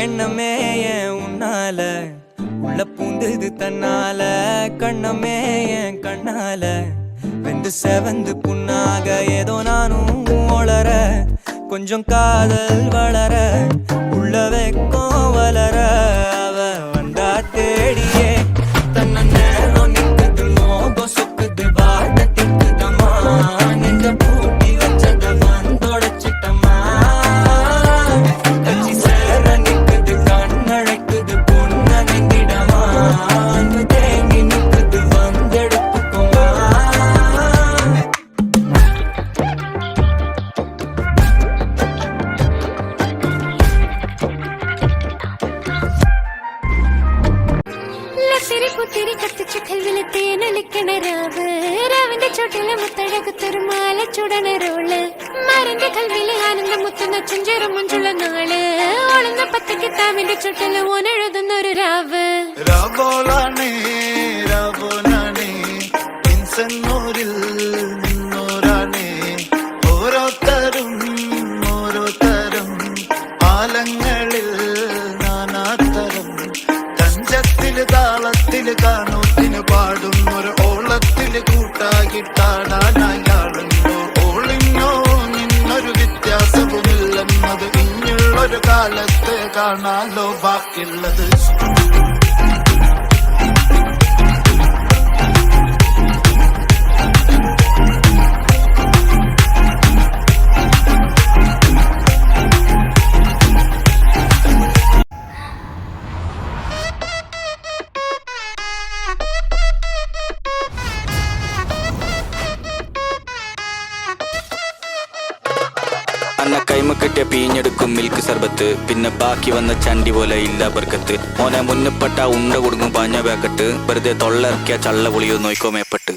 எண்ணமே ஏன் உன்னால உள்ள பூந்தது தன்னால கண்ணமே என் கண்ணால வெந்து செவந்து புண்ணாக ஏதோ நானும் ஒளர கொஞ்சம் காதல் வளர உள்ள வெக்கம் வளர அவ வந்தா தேடியே தன்ன நேரம் நிக்குது மோகம் சொக்குது வாட்ட திக்குதம்மா நெஞ்ச பூட்டி வச்சத வந்தொடச்சிட்டம்மா கட்சி சேர நிக்குது கண்ணழைக்குது பொண்ண நெங்கிடமா அன்பு தேங்கி நிக்குது வந்தெடுத்துக்குமா തിരി കത്തിച്ച കൽവിലെ തേനൊലിക്കണ രാവ് രാവിന്റെ ചോട്ടിലെ മുത്തഴകു തുരുമാല ചുടണ റോള് മരന്റെ കൽവിലെ ആനന്ദം മുത്തുന്ന ചുഞ്ചേറ മുഞ്ചുള്ള നാള് ഓളുന്ന പത്തക്ക് താവിന്റെ ചുട്ടില് ഓനെഴുതുന്നൊരു രാവ് രാവോളാണേ രാവോനാണേ ഇൻസന്നൂരിൽ നിന്നോരാണേ ഓരോരുത്തരും ഓരോരുത്തരും ആലങ്ങളിൽ നാനാത്തരം തഞ്ചത്തില് താളത്തില് കാണൂത്തിന് പാടും ഒരു ഓളത്തില് കൂട്ടാകിട്ടാടാനായാളുണ്ടോ ഓളിങ്ങോ നിന്നൊരു വ്യത്യാസവുമില്ലെന്നത് ഇനിയുള്ളൊരു കാലത്ത് കാണാലോ ബാക്കിയുള്ളത് അന്ന കൈമ കിട്ടിയ പീഞ്ഞെടുക്കും മിൽക്ക് സർബത്ത് പിന്നെ ബാക്കി വന്ന ചണ്ടി പോലെ ഇല്ല ബർക്കത്ത് മോനെ മുന്നപ്പെട്ട ഉണ്ട കൊടുക്കും പാഞ്ഞ പാക്കറ്റ് വെറുതെ തൊള്ളയിറക്കിയ ചള്ള പൊളിയോ നോയിക്കോ മേപ്പെട്ട്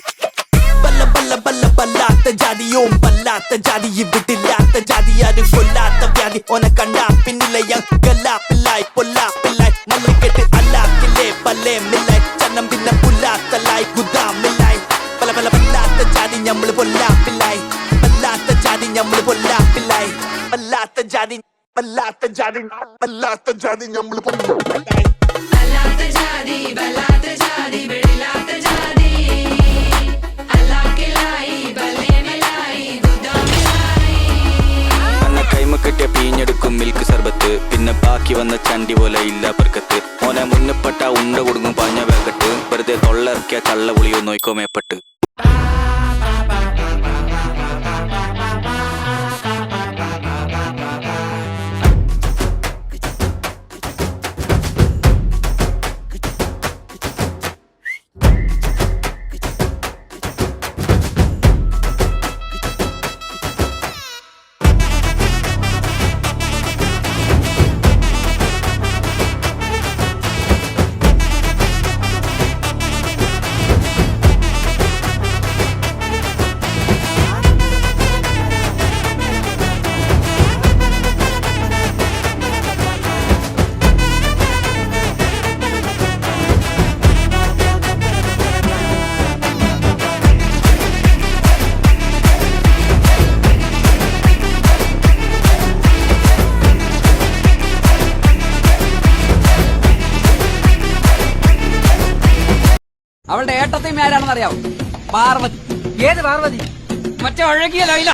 ബല്ല ബല്ല ബല്ല ബല്ലാത്ത ജാതിയും ബല്ലാത്ത ജാതി ഇവിടില്ലാത്ത ജാതി ആരും കൊല്ലാത്ത വ്യാധി ഓനെ കണ്ടാ പിന്നിലയ ഗല്ലാപ്പില്ലായി പൊല്ലാപ്പില്ലായി മല്ലിക്കെട്ട് അല്ലാക്കില്ലേ പല്ലേ മില്ലായി ചന്നം പിന്നെ പുല്ലാത്തല്ലായി ഗുദാമില്ലായി പല പല ബല്ലാത്ത ജാതി ഞമ്മള് പൊല്ലാപ്പില്ലായി ബല്ലാത്ത ജാതി ഞമ്മള് പൊല്ലാപ്പില്ലായി ബല്ലാത്ത ജാതി ബല്ലാത്ത ജാതി ബല്ലാത്ത ജാതി ഞമ്മള് പൊല്ലാപ്പില്ലായി ബല്ലാത്ത ജാതി ബല്ലാത്ത ജാതി വെളിലാത്ത ജാതി അല്ലാക്കിലായി ബല്ലേമലായി ഗുദാമിലായി അന്ന കൈമ കിട്ടിയ പീഞ്ഞെടുക്കും മിൽക്ക് സർബത്ത് പിന്നെ ബാക്കി വന്ന ചണ്ടി പോലെ ഇല്ല ബർക്കത്ത് മോനെ മുന്നപ്പെട്ട ഉണ്ട കൊടുക്കും പാഞ്ഞ പാക്കറ്റ് വെറുതെ തൊള്ളയിറക്കിയ ചള്ള പൊളിയോ നോയിക്കോ മേപ്പെട്ട് അവളുടെ ഏട്ടത്തെയും ആരാണെന്ന് അറിയാവോ? പാർവതി. ഏത് പാർവതി? മറ്റേ അഴകിയ ലൈല.